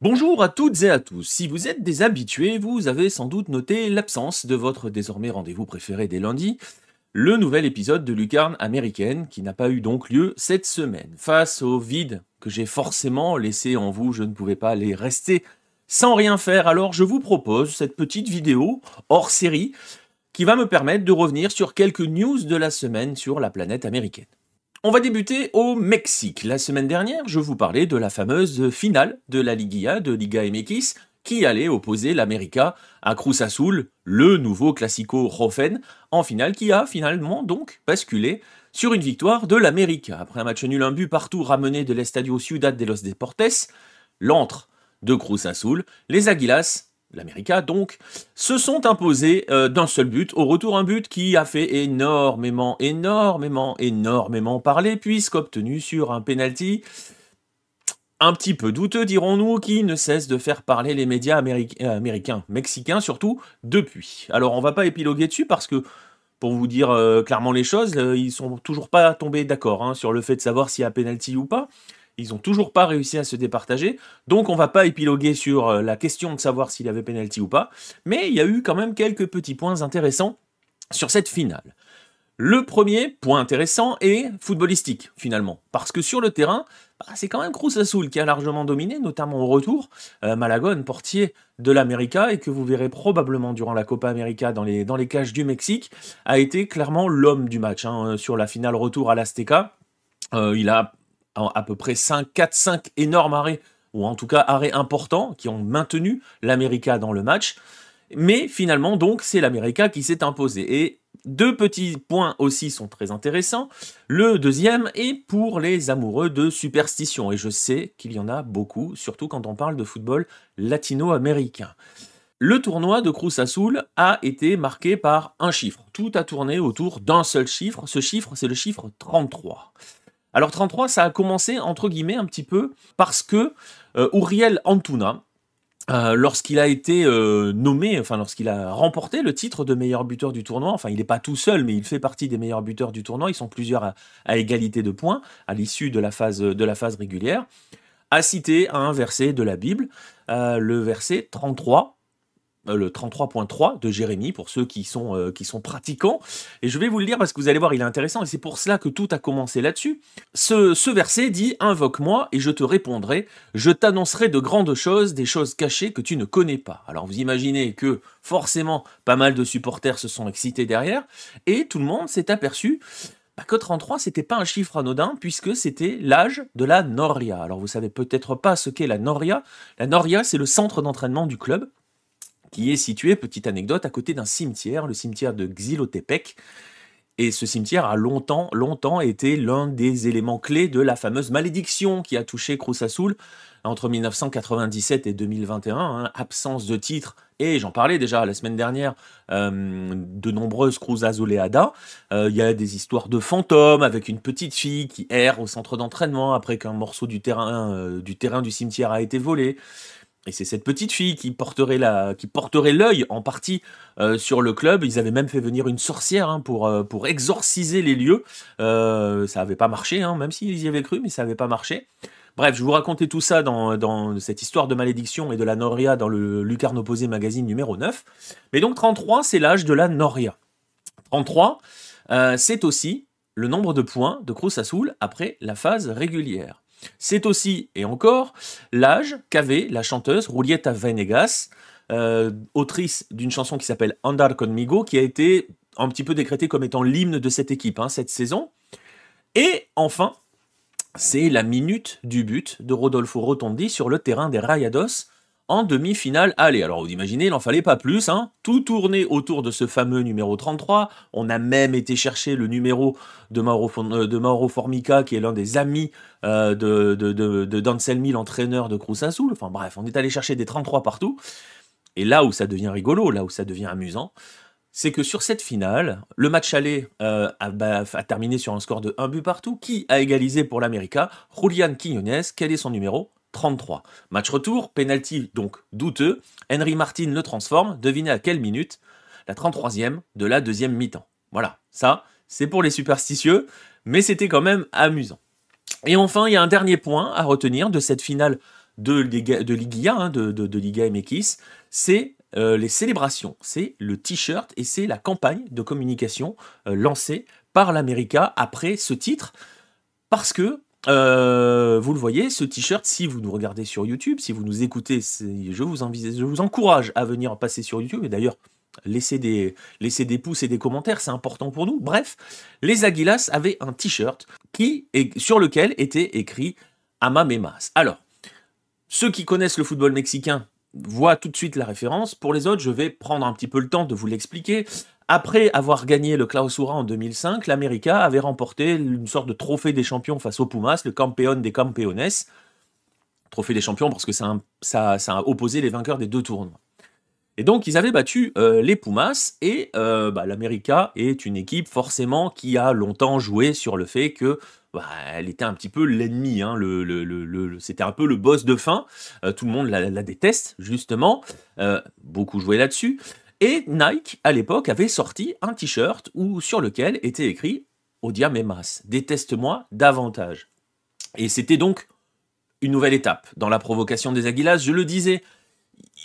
Bonjour à toutes et à tous. Si vous êtes des habitués, vous avez sans doute noté l'absence de votre désormais rendez-vous préféré des lundis, le nouvel épisode de Lucarne américaine qui n'a pas eu donc lieu cette semaine. Face au vide que j'ai forcément laissé en vous, je ne pouvais pas aller rester sans rien faire, alors je vous propose cette petite vidéo hors série qui va me permettre de revenir sur quelques news de la semaine sur la planète américaine. On va débuter au Mexique. La semaine dernière, je vous parlais de la fameuse finale de la Liguilla de Liga MX qui allait opposer l'América à Cruz Azul, le nouveau classico rofen, en finale qui a finalement donc basculé sur une victoire de l'América. Après un match nul, un but partout ramené de l'Estadio Ciudad de los Deportes, l'antre de Cruz Azul, les Águilas, l'América donc, se sont imposés d'un seul but. Au retour, un but qui a fait énormément parler, puisqu'obtenu sur un penalty un petit peu douteux, dirons-nous, qui ne cesse de faire parler les médias américains, mexicains surtout, depuis. Alors on va pas épiloguer dessus parce que, pour vous dire clairement les choses, ils sont toujours pas tombés d'accord sur le fait de savoir s'il y a penalty ou pas. Ils n'ont toujours pas réussi à se départager, donc on va pas épiloguer sur la question de savoir s'il y avait penalty ou pas, mais il y a eu quand même quelques petits points intéressants sur cette finale. Le premier point intéressant est footballistique, finalement, parce que sur le terrain, c'est quand même Cruz Azul qui a largement dominé, notamment au retour. Malagón, portier de l'América, et que vous verrez probablement durant la Copa América dans les cages du Mexique, a été clairement l'homme du match sur la finale retour à l'Azteca. Il a à peu près 4-5 énormes arrêts, ou en tout cas arrêts importants, qui ont maintenu l'América dans le match. Mais finalement, donc, c'est l'América qui s'est imposé. Et deux petits points aussi sont très intéressants. Le deuxième est pour les amoureux de superstition. Et je sais qu'il y en a beaucoup, surtout quand on parle de football latino-américain. Le tournoi de Cruz Azul a été marqué par un chiffre. Tout a tourné autour d'un seul chiffre. Ce chiffre, c'est le chiffre 33. Alors 33, ça a commencé, entre guillemets, un petit peu, parce que Uriel Antuna, lorsqu'il a été nommé, lorsqu'il a remporté le titre de meilleur buteur du tournoi, il n'est pas tout seul, mais il fait partie des meilleurs buteurs du tournoi, ils sont plusieurs à égalité de points, à l'issue de la phase régulière, a cité un verset de la Bible, le verset 33, le 33.3 de Jérémie, pour ceux qui sont pratiquants. Et je vais vous le lire parce que vous allez voir, il est intéressant, et c'est pour cela que tout a commencé là-dessus. Ce verset dit « Invoque-moi et je te répondrai, je t'annoncerai de grandes choses, des choses cachées que tu ne connais pas. » Alors vous imaginez que forcément, pas mal de supporters se sont excités derrière, et tout le monde s'est aperçu que 33, c'était pas un chiffre anodin, puisque c'était l'âge de la Noria. Alors vous savez peut-être pas ce qu'est la Noria. La Noria, c'est le centre d'entraînement du club, qui est situé, petite anecdote, à côté d'un cimetière, le cimetière de Xilotepec. Et ce cimetière a longtemps été l'un des éléments clés de la fameuse malédiction qui a touché Cruz Azul entre 1997 et 2021, absence de titre, et j'en parlais déjà la semaine dernière, de nombreuses Cruz Azuleadas. Il y a des histoires de fantômes avec une petite fille qui erre au centre d'entraînement après qu'un morceau du terrain du cimetière a été volé. Et c'est cette petite fille qui porterait l'œil en partie sur le club. Ils avaient même fait venir une sorcière pour exorciser les lieux. Ça n'avait pas marché, même s'ils y avaient cru, mais ça n'avait pas marché. Bref, je vous racontais tout ça dans cette histoire de malédiction et de la Noria dans le Lucarne Opposé magazine numéro 9. Mais donc 33, c'est l'âge de la Noria. 33, c'est aussi le nombre de points de Cruz Azul après la phase régulière. C'est aussi, et encore, l'âge qu'avait la chanteuse Julieta Venegas, autrice d'une chanson qui s'appelle Andar Conmigo, qui a été un petit peu décrétée comme étant l'hymne de cette équipe, cette saison. Et enfin, c'est la minute du but de Rodolfo Rotondi sur le terrain des Rayados en demi-finale aller. Alors vous imaginez, il n'en fallait pas plus, tout tournait autour de ce fameux numéro 33, on a même été chercher le numéro de Mauro Formica, qui est l'un des amis de d'Anselmi, l'entraîneur de Cruz Azul. Enfin bref, on est allé chercher des 33 partout, et là où ça devient rigolo, là où ça devient amusant, c'est que sur cette finale, le match aller a terminé sur un score de 1 but partout. Qui a égalisé pour l'América? Julián Quiñones. Quel est son numéro? 33. Match retour, penalty donc douteux. Henry Martin le transforme. Devinez à quelle minute? La 33e de la deuxième mi-temps. Voilà, ça, c'est pour les superstitieux, mais c'était quand même amusant. Et enfin, il y a un dernier point à retenir de cette finale de Liguilla, hein, de Liga MX, c'est les célébrations, c'est le t-shirt et c'est la campagne de communication lancée par l'América après ce titre, parce que vous le voyez, ce t-shirt, si vous nous regardez sur YouTube, si vous nous écoutez, je vous encourage à venir passer sur YouTube, et d'ailleurs, laissez des pouces et des commentaires, c'est important pour nous. Bref, les Águilas avaient un t-shirt sur lequel était écrit Amamemas. Alors, ceux qui connaissent le football mexicain voient tout de suite la référence. Pour les autres, je vais prendre un petit peu le temps de vous l'expliquer. Après avoir gagné le Clausura en 2005, l'América avait remporté une sorte de trophée des champions face aux Pumas, le Campeón de Campeones. Trophée des champions parce que ça a opposé les vainqueurs des 2 tournois. Et donc, ils avaient battu les Pumas, et l'América est une équipe, forcément, qui a longtemps joué sur le fait que elle était un petit peu l'ennemi, hein, c'était un peu le boss de fin, tout le monde la déteste, justement, beaucoup jouaient là-dessus, et Nike, à l'époque, avait sorti un t-shirt sur lequel était écrit « Odiame más », « Déteste-moi davantage ». Et c'était donc une nouvelle étape dans la provocation des Águilas, je le disais.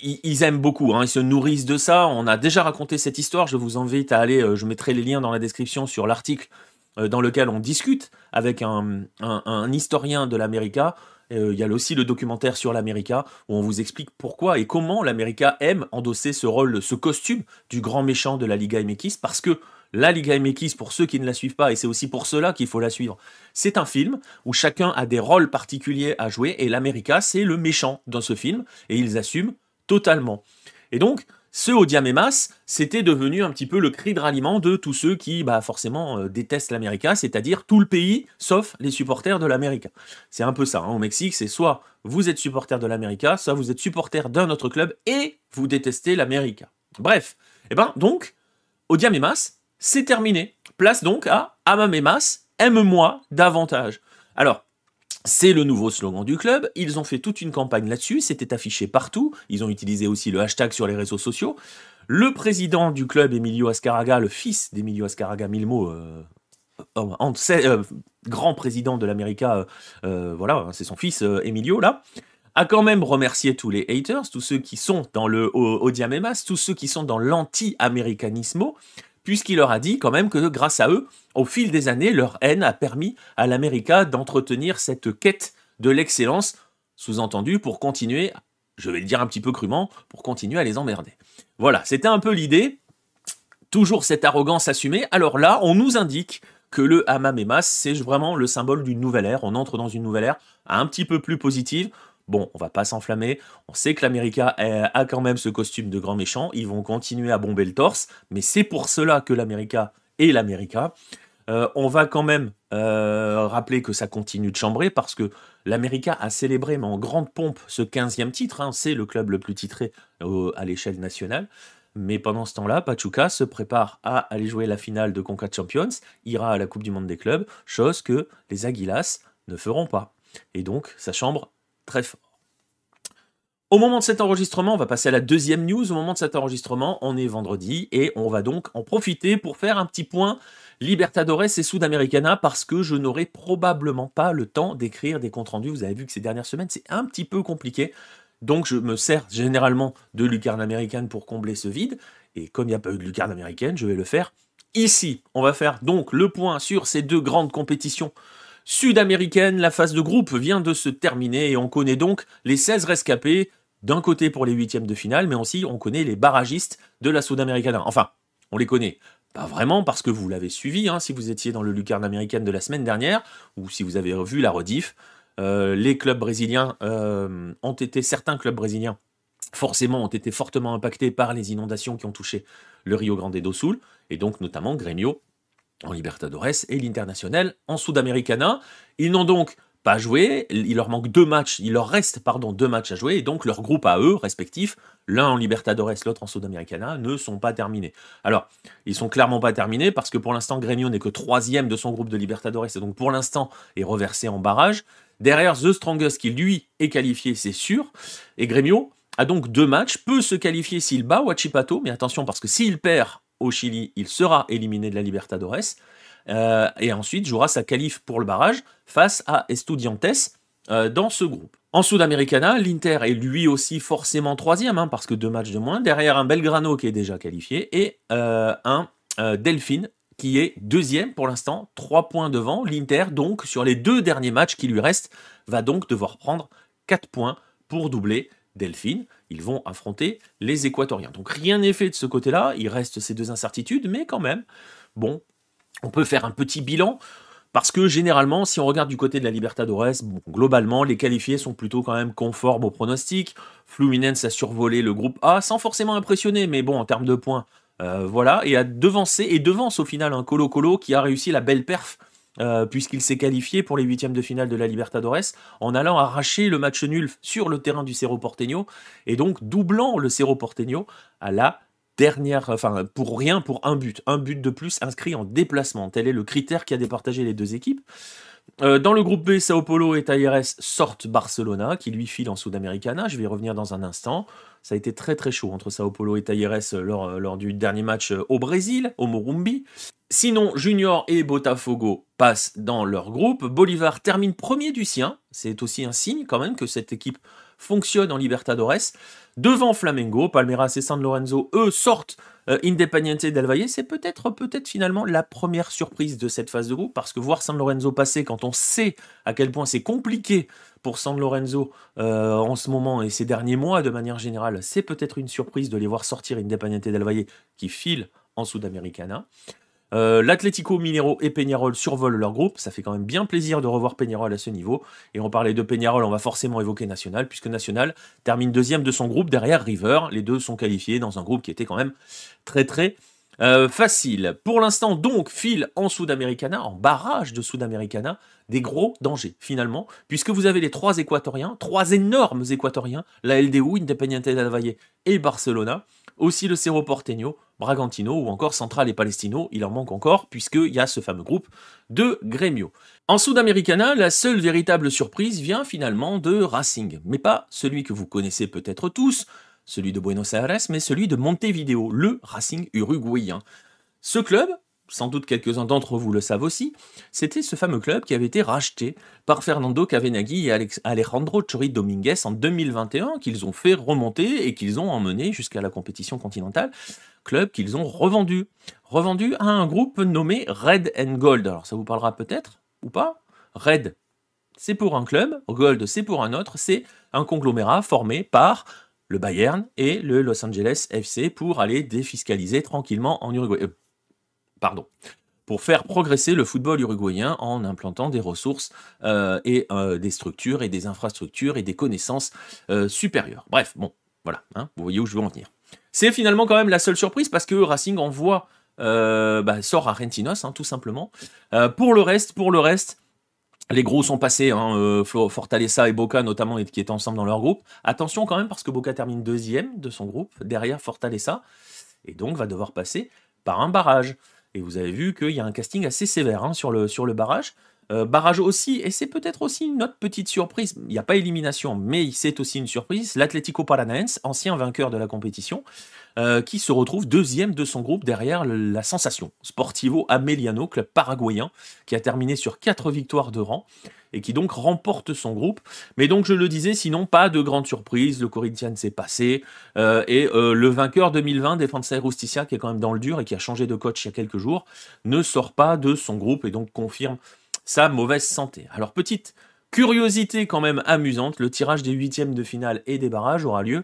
Ils aiment beaucoup, hein, ils se nourrissent de ça. On a déjà raconté cette histoire, je vous invite à aller, je mettrai les liens dans la description sur l'article dans lequel on discute avec un historien de l'América. Il y a aussi le documentaire sur l'América où on vous explique pourquoi et comment l'América aime endosser ce rôle, ce costume du grand méchant de la Liga MX, parce que la Liga MX, pour ceux qui ne la suivent pas, et c'est aussi pour cela qu'il faut la suivre, c'est un film où chacun a des rôles particuliers à jouer, et l'América, c'est le méchant dans ce film, et ils assument totalement. Et donc, ce Odiame más, c'était devenu un petit peu le cri de ralliement de tous ceux qui, forcément, détestent l'América, c'est-à-dire tout le pays, sauf les supporters de l'América. C'est un peu ça, hein, au Mexique, c'est soit vous êtes supporter de l'América, soit vous êtes supporter d'un autre club et vous détestez l'América. Bref, donc, Odiame más, c'est terminé. Place donc à Amame más, aime-moi davantage. Alors, c'est le nouveau slogan du club, ils ont fait toute une campagne là-dessus, c'était affiché partout, ils ont utilisé aussi le hashtag sur les réseaux sociaux. Le président du club, Emilio Azcárraga, le fils d'Emilio Azcárraga Milmo, grand président de l'América, voilà, c'est son fils Emilio, là, a quand même remercié tous les haters, tous ceux qui sont dans le Odiame más, tous ceux qui sont dans l'anti-américanismo, puisqu'il leur a dit quand même que grâce à eux, au fil des années, leur haine a permis à l'América d'entretenir cette quête de l'excellence, sous-entendu pour continuer, je vais le dire un petit peu crûment, pour continuer à les emmerder. Voilà, c'était un peu l'idée, toujours cette arrogance assumée. Alors là, on nous indique que le Amame más, c'est vraiment le symbole d'une nouvelle ère, on entre dans une nouvelle ère un petit peu plus positive. Bon, on va pas s'enflammer, on sait que l'América a quand même ce costume de grand méchant, ils vont continuer à bomber le torse, mais c'est pour cela que l'América est l'América. On va quand même rappeler que ça continue de chambrer, parce que l'América a célébré, mais en grande pompe, ce 15e titre, hein, c'est le club le plus titré à l'échelle nationale, mais pendant ce temps-là, Pachuca se prépare à aller jouer la finale de Conca Champions, ira à la Coupe du Monde des clubs, chose que les Águilas ne feront pas. Et donc, ça chambre très fort. Au moment de cet enregistrement, on va passer à la deuxième news. Au moment de cet enregistrement, on est vendredi et on va donc en profiter pour faire un petit point Libertadores et Sudamericana, parce que je n'aurai probablement pas le temps d'écrire des comptes rendus. Vous avez vu que ces dernières semaines, c'est un petit peu compliqué. Donc je me sers généralement de Lucarne américaine pour combler ce vide. Et comme il n'y a pas eu de Lucarne américaine, je vais le faire ici. On va faire donc le point sur ces deux grandes compétitions sud-américaine. La phase de groupe vient de se terminer et on connaît donc les 16 rescapés, d'un côté pour les huitièmes de finale, mais aussi on connaît les barragistes de la Sudamericana. Enfin, on les connaît pas vraiment parce que vous l'avez suivi, hein, si vous étiez dans le Lucarne américaine de la semaine dernière, ou si vous avez vu la rediff. Les clubs brésiliens certains clubs brésiliens, forcément, ont été fortement impactés par les inondations qui ont touché le Rio Grande do Sul, et donc notamment Grêmio en Libertadores et l'Internacional en Sudamericana. Ils n'ont donc pas joué, il leur reste 2 matchs à jouer, et donc leurs groupes à eux, respectifs, l'un en Libertadores, l'autre en Sudamericana, ne sont pas terminés. Alors, ils sont clairement pas terminés, parce que pour l'instant, Grêmio n'est que 3e de son groupe de Libertadores, et donc pour l'instant est reversé en barrage. Derrière, The Strongest, qui lui est qualifié, c'est sûr, et Grêmio a donc 2 matchs, peut se qualifier s'il bat Huachipato, mais attention, parce que s'il perd au Chili, il sera éliminé de la Libertadores, et ensuite jouera sa qualif pour le barrage face à Estudiantes dans ce groupe. En Sudamericana, l'Inter est lui aussi forcément troisième, hein, parce que 2 matchs de moins, derrière un Belgrano qui est déjà qualifié, et un Delfín qui est deuxième pour l'instant, 3 points devant. L'Inter, donc, sur les 2 derniers matchs qui lui restent, va donc devoir prendre 4 points pour doubler Delfín. Ils vont affronter les Équatoriens. Donc rien n'est fait de ce côté-là, il reste ces 2 incertitudes, mais quand même, bon, on peut faire un petit bilan. Parce que généralement, si on regarde du côté de la Libertadores, bon, globalement, les qualifiés sont plutôt quand même conformes aux pronostics. Fluminense a survolé le groupe A sans forcément impressionner, mais bon, en termes de points, voilà, et a devancé, et devance au final un Colo-Colo qui a réussi la belle perf, puisqu'il s'est qualifié pour les 8e de finale de la Libertadores, en allant arracher le match nul sur le terrain du Cerro Porteño, et donc doublant le Cerro Porteño à la dernière, enfin pour rien, pour un but de plus inscrit en déplacement. Tel est le critère qui a départagé les 2 équipes. Dans le groupe B, Sao Paulo et Talleres sortent Barcelona, qui lui file en Sudamericana. Je vais y revenir dans un instant. Ça a été très très chaud entre Sao Paulo et Talleres lors du dernier match au Brésil, au Morumbi. Sinon, Junior et Botafogo passent dans leur groupe. Bolívar termine premier du sien. C'est aussi un signe quand même que cette équipe fonctionne en Libertadores. Devant Flamengo, Palmeiras et San Lorenzo, eux, sortent Independiente del Valle. C'est peut-être finalement la première surprise de cette phase de groupe, parce que voir San Lorenzo passer quand on sait à quel point c'est compliqué pour San Lorenzo en ce moment et ces derniers mois de manière générale, c'est peut-être une surprise de les voir sortir Independiente del Valle qui file en Sudamericana. L'Atlético Mineiro et Peñarol survolent leur groupe, ça fait quand même bien plaisir de revoir Peñarol à ce niveau, et on parlait de Peñarol, on va forcément évoquer Nacional, puisque Nacional termine deuxième de son groupe derrière River, les 2 sont qualifiés dans un groupe qui était quand même très très facile. Pour l'instant donc file en Sudamericana, en barrage de Sudamericana, des gros dangers finalement, puisque vous avez les 3 équatoriens, 3 énormes équatoriens, la LDU, Independiente del Valle et Barcelona, aussi le Cerro Porteño, Bragantino ou encore Central et Palestino, il en manque encore puisqu'il y a ce fameux groupe de Grêmio. En Sudamericana, la seule véritable surprise vient finalement de Racing, mais pas celui que vous connaissez peut-être tous, celui de Buenos Aires, mais celui de Montevideo, le Racing uruguayen. Ce club, sans doute quelques-uns d'entre vous le savent aussi, c'était ce fameux club qui avait été racheté par Fernando Cavenaghi et Alejandro Chori Dominguez en 2021, qu'ils ont fait remonter et qu'ils ont emmené jusqu'à la compétition continentale, club qu'ils ont revendu à un groupe nommé Red and Gold. Alors ça vous parlera peut-être, ou pas? Red, c'est pour un club, Gold, c'est pour un autre, c'est un conglomérat formé par le Bayern et le Los Angeles FC pour aller défiscaliser tranquillement en Uruguay. Pour faire progresser le football uruguayen en implantant des ressources et des structures et des infrastructures et des connaissances supérieures. Bref, bon, voilà, hein, vous voyez où je veux en venir. C'est finalement quand même la seule surprise parce que Racing envoie, sort Argentinos, hein, tout simplement. Pour le reste, les gros sont passés, hein, Fortaleza et Boca notamment, qui étaient ensemble dans leur groupe. Attention quand même parce que Boca termine deuxième de son groupe, derrière Fortaleza, et donc va devoir passer par un barrage. Et vous avez vu qu'il y a un casting assez sévère, hein, sur le barrage. Barrage aussi, et c'est peut-être aussi une autre petite surprise, il n'y a pas élimination, mais c'est aussi une surprise, l'Atlético Paranaense, ancien vainqueur de la compétition, qui se retrouve deuxième de son groupe derrière la sensation, Sportivo Ameliano, club paraguayen, qui a terminé sur 4 victoires de rang, et qui donc remporte son groupe. Mais donc je le disais, sinon pas de grande surprise, le Corinthians s'est passé, et le vainqueur 2020, Defensa y Justicia, qui est quand même dans le dur et qui a changé de coach il y a quelques jours, ne sort pas de son groupe et donc confirme sa mauvaise santé. Alors petite curiosité quand même amusante, le tirage des 8e de finale et des barrages aura lieu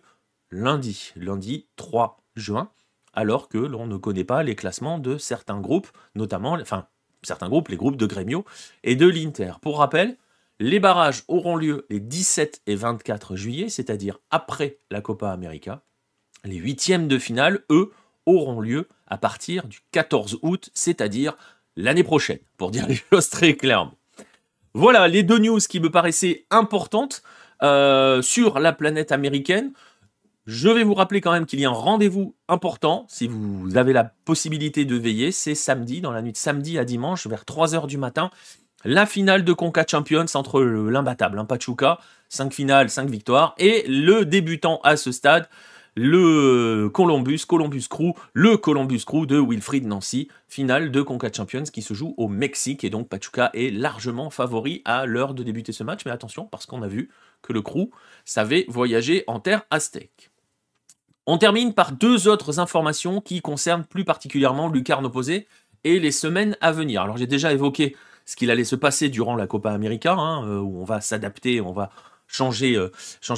lundi 3 juin, alors que l'on ne connaît pas les classements de certains groupes, notamment, les groupes de Grêmio et de l'Inter. Pour rappel, les barrages auront lieu les 17 et 24 juillet, c'est-à-dire après la Copa América. Les 8e de finale, eux, auront lieu à partir du 14 août, c'est-à-dire l'année prochaine, pour dire les choses très clairement. Voilà les 2 news qui me paraissaient importantes sur la planète américaine. Je vais vous rappeler quand même qu'il y a un rendez-vous important, si vous avez la possibilité de veiller, c'est samedi, dans la nuit de samedi à dimanche, vers 3h du matin, la finale de Conca Champions entre l'imbattable, Pachuca, 5 finales, 5 victoires, et le débutant à ce stade, le Columbus Crew, le Columbus Crew de Wilfried Nancy, finale de Conca Champions qui se joue au Mexique, et donc Pachuca est largement favori à l'heure de débuter ce match, mais attention, parce qu'on a vu que le Crew savait voyager en terre aztèque. On termine par deux autres informations qui concernent plus particulièrement Lucarne Opposé et les semaines à venir. Alors j'ai déjà évoqué ce qu'il allait se passer durant la Copa América, où on va s'adapter, on va changer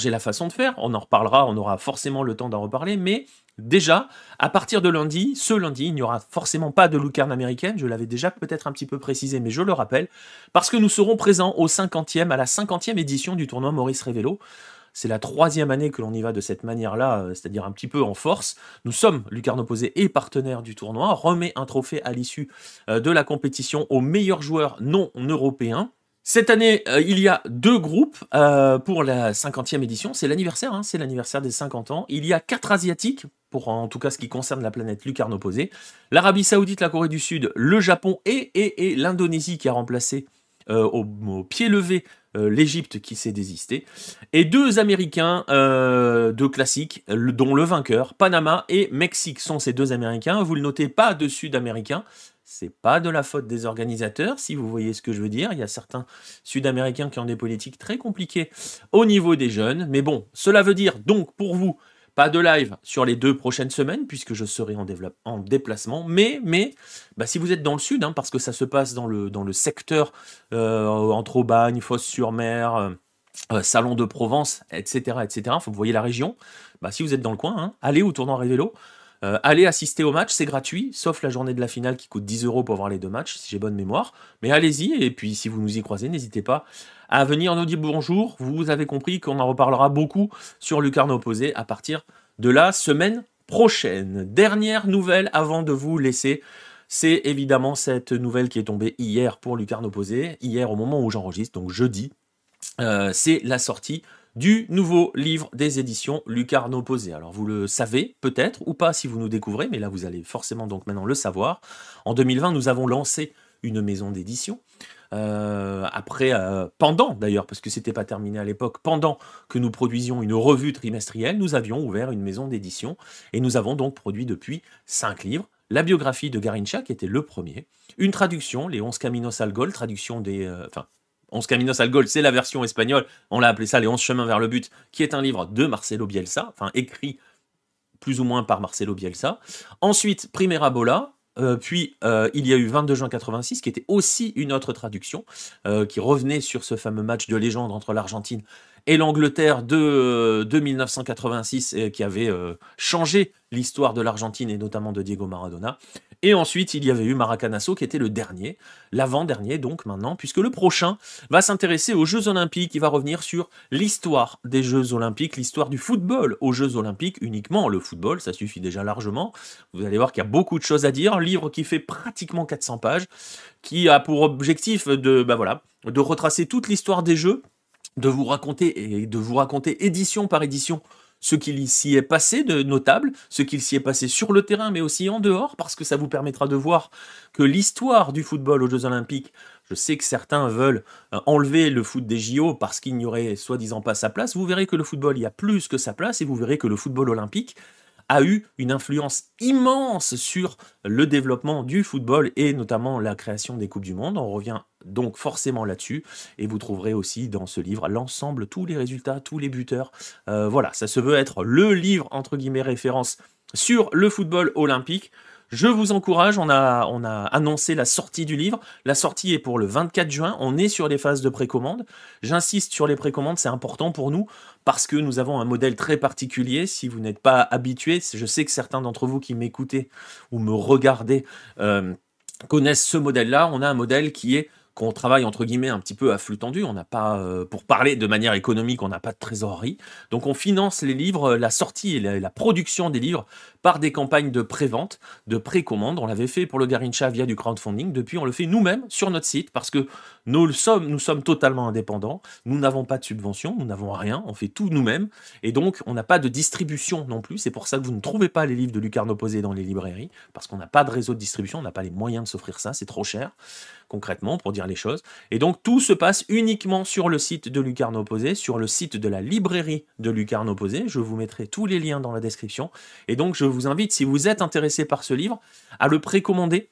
la façon de faire. On en reparlera, on aura forcément le temps d'en reparler, mais déjà, à partir de lundi, ce lundi, il n'y aura forcément pas de lucarne américaine, je l'avais déjà peut-être un petit peu précisé, mais je le rappelle, parce que nous serons présents à la 50e édition du tournoi Maurice Révélo. C'est la 3e année que l'on y va de cette manière-là, c'est-à-dire un petit peu en force. Nous sommes, Lucarne Opposé et partenaire du tournoi, remet un trophée à l'issue de la compétition aux meilleurs joueurs non européens. Cette année, il y a deux groupes pour la 50e édition. C'est l'anniversaire, c'est l'anniversaire des 50 ans. Il y a 4 Asiatiques, pour en tout cas ce qui concerne la planète Lucarne Opposé. L'Arabie Saoudite, la Corée du Sud, le Japon et l'Indonésie qui a remplacé au pied levé l'Égypte qui s'est désistée, et 2 Américains de classique, dont le vainqueur, Panama et Mexique sont ces 2 Américains. Vous le notez, pas de Sud-Américains. C'est pas de la faute des organisateurs, si vous voyez ce que je veux dire. Il y a certains Sud-Américains qui ont des politiques très compliquées au niveau des jeunes. Mais bon, cela veut dire donc pour vous, pas de live sur les 2 prochaines semaines, puisque je serai en déplacement. Mais si vous êtes dans le sud, parce que ça se passe dans le secteur entre Aubagne, Fos-sur-Mer, Salon de Provence, etc. Vous voyez la région. Si vous êtes dans le coin, allez au tournoi Révélo. Allez assister au match, c'est gratuit, sauf la journée de la finale qui coûte 10 € pour voir les 2 matchs, si j'ai bonne mémoire. Mais allez-y, et puis si vous nous y croisez, n'hésitez pas à venir nous dire bonjour. Vous avez compris qu'on en reparlera beaucoup sur Lucarne Opposé à partir de la semaine prochaine. Dernière nouvelle avant de vous laisser, c'est évidemment cette nouvelle qui est tombée hier pour Lucarne Opposé, hier au moment où j'enregistre, donc jeudi. C'est la sortie du nouveau livre des éditions Lucarne Opposé. Alors vous le savez peut-être ou pas si vous nous découvrez, mais là vous allez forcément donc maintenant le savoir. En 2020, nous avons lancé une maison d'édition. Pendant d'ailleurs, parce que c'était pas terminé à l'époque, pendant que nous produisions une revue trimestrielle, nous avions ouvert une maison d'édition et nous avons donc produit depuis 5 livres. La biographie de Garincha, qui était le premier, une traduction, les 11 Caminos al Gol, traduction des... 11 Caminos al Gol, c'est la version espagnole, on l'a appelé ça les 11 chemins vers le but, qui est un livre de Marcelo Bielsa, écrit plus ou moins par Marcelo Bielsa. Ensuite, Primera Bola, puis il y a eu 22 juin 86, qui était aussi une autre traduction, qui revenait sur ce fameux match de légende entre l'Argentine et l'Angleterre de 1986, qui avait changé l'histoire de l'Argentine et notamment de Diego Maradona. Et ensuite, il y avait eu Maracanazo qui était le dernier, l'avant-dernier donc maintenant, puisque le prochain va s'intéresser aux Jeux Olympiques, il va revenir sur l'histoire des Jeux Olympiques, l'histoire du football aux Jeux Olympiques, uniquement le football, ça suffit déjà largement. Vous allez voir qu'il y a beaucoup de choses à dire, un livre qui fait pratiquement 400 pages, qui a pour objectif de retracer toute l'histoire des Jeux, de vous raconter édition par édition ce qu'il s'y est passé de notable, ce qu'il s'y est passé sur le terrain, mais aussi en dehors, parce que ça vous permettra de voir que l'histoire du football aux Jeux Olympiques, je sais que certains veulent enlever le foot des JO parce qu'il n'y aurait soi-disant pas sa place, vous verrez que le football, il y a plus que sa place, et vous verrez que le football olympique a eu une influence immense sur le développement du football et notamment la création des Coupes du Monde. On revient donc forcément là-dessus et vous trouverez aussi dans ce livre l'ensemble, tous les résultats, tous les buteurs. Voilà, ça se veut être le livre entre guillemets référence sur le football olympique. Je vous encourage, on a annoncé la sortie du livre. La sortie est pour le 24 juin, on est sur les phases de précommande. J'insiste sur les précommandes, c'est important pour nous parce que nous avons un modèle très particulier. Si vous n'êtes pas habitué, je sais que certains d'entre vous qui m'écoutez ou me regardez connaissent ce modèle-là. On a un modèle qu'on travaille entre guillemets un petit peu à flux tendu, on n'a pas, pour parler de manière économique, on n'a pas de trésorerie, donc on finance les livres, la sortie et la production des livres par des campagnes de pré-vente, de précommande. On l'avait fait pour le Garincha via du crowdfunding, depuis on le fait nous-mêmes sur notre site, parce que nous sommes totalement indépendants, nous n'avons pas de subvention, nous n'avons rien, on fait tout nous-mêmes, et donc on n'a pas de distribution non plus, c'est pour ça que vous ne trouvez pas les livres de Lucarne Opposé dans les librairies, parce qu'on n'a pas de réseau de distribution, on n'a pas les moyens de s'offrir ça, c'est trop cher. concrètement, pour dire les choses. Et donc, tout se passe uniquement sur le site de Lucarne Opposée, sur le site de la librairie de Lucarne Opposée. Je vous mettrai tous les liens dans la description. Et donc, je vous invite, si vous êtes intéressé par ce livre, à le précommander.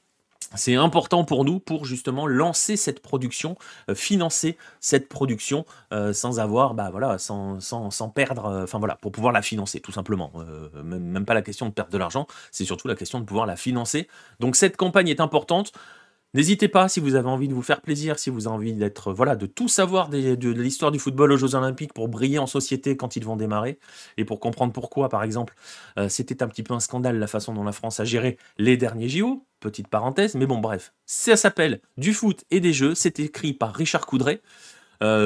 C'est important pour nous pour justement lancer cette production, financer cette production sans avoir, sans perdre, enfin voilà, pour pouvoir la financer tout simplement. Même pas la question de perdre de l'argent, c'est surtout la question de pouvoir la financer. Donc cette campagne est importante. N'hésitez pas, si vous avez envie de vous faire plaisir, si vous avez envie d'être, voilà, de tout savoir de l'histoire du football aux Jeux Olympiques pour briller en société quand ils vont démarrer, et pour comprendre pourquoi, par exemple, c'était un petit peu un scandale la façon dont la France a géré les derniers JO, petite parenthèse, mais bon, bref. Ça s'appelle Du foot et des jeux, c'est écrit par Richard Coudray,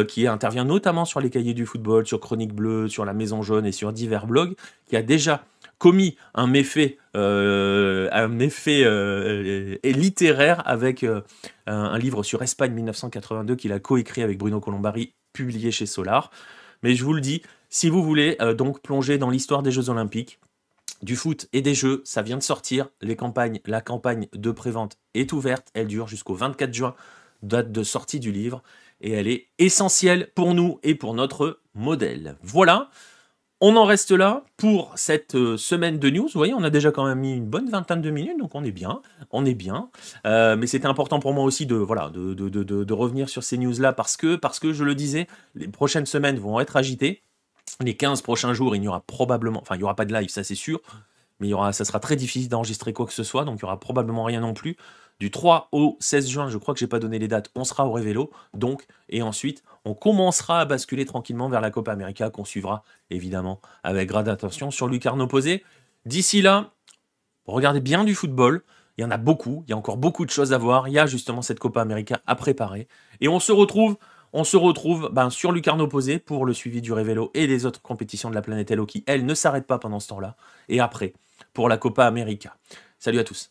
qui intervient notamment sur les cahiers du football, sur Chronique Bleue, sur la Maison Jaune et sur divers blogs, qui a déjà commis un méfait littéraire avec un livre sur Espagne 1982 qu'il a coécrit avec Bruno Colombari, publié chez Solar. Mais je vous le dis, si vous voulez donc plonger dans l'histoire des Jeux Olympiques, du foot et des jeux, ça vient de sortir. La campagne de prévente est ouverte, elle dure jusqu'au 24 juin, date de sortie du livre, et elle est essentielle pour nous et pour notre modèle. Voilà. On en reste là pour cette semaine de news. Vous voyez, on a déjà quand même mis une bonne vingtaine de minutes, donc on est bien. Mais c'était important pour moi aussi de revenir sur ces news-là parce que, je le disais, les prochaines semaines vont être agitées. Les 15 prochains jours, il n'y aura probablement... Enfin, il n'y aura pas de live, ça c'est sûr. Mais ça sera très difficile d'enregistrer quoi que ce soit, donc il n'y aura probablement rien non plus. Du 3 au 16 juin, je crois que j'ai pas donné les dates, on sera au Révélo, donc, et ensuite, on commencera à basculer tranquillement vers la Copa América, qu'on suivra, évidemment, avec grande attention sur Lucarne Opposée. D'ici là, regardez bien du football, il y en a beaucoup, il y a encore beaucoup de choses à voir, il y a justement cette Copa América à préparer, et on se retrouve sur Lucarne Opposée pour le suivi du Révélo et des autres compétitions de la planète Hello qui, elles, ne s'arrêtent pas pendant ce temps-là, et après, pour la Copa América. Salut à tous.